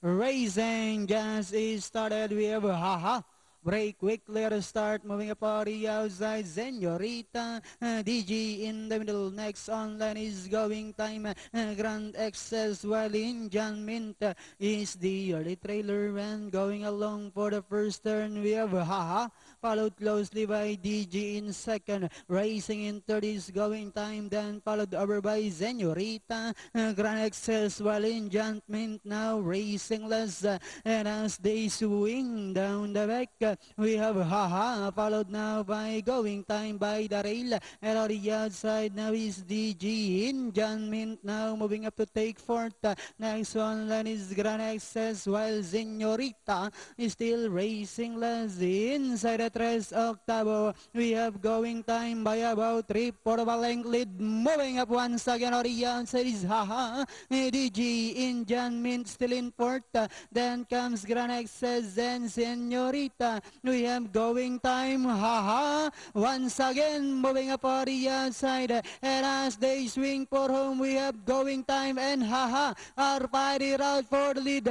Racing just is started. We have Haha. Break quickly to start, moving up on the outside. Senorita DG in the middle. Next online is going time. Grand Excess while in John Mint is the early trailer and going along for the first turn. We have Haha, followed closely by DG in second. Racing in third is going time, then followed over by Senorita. Grand Excess while in John Mint now racing less. And as they swing down the back, we have Haha, followed now by Going Time by the rail. And on the outside now is DG in John Mint now moving up to take fourth. Next one line is Grand Access while Senorita is still racing less. Inside the Tres Octavo, we have Going Time by about 3/4 length lead. Moving up once again on the outside is Haha. DG in John Mint still in fourth. Then comes Grand Access and Senorita. We have Going Time, Haha. Once again, moving up on the outside. And as they swing for home, we have Going Time and Haha are fighting out for the lead.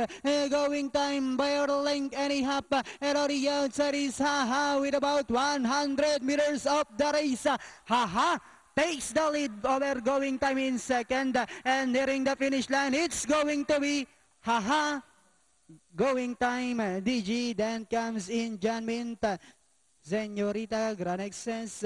Going Time by a length and a half. And on the outside is Haha with about 100 meters of the race. Haha takes the lead over Going Time in second. And nearing the finish line, it's going to be Haha. Going Time, DG, then comes in John Mint, Senorita, Grand Access.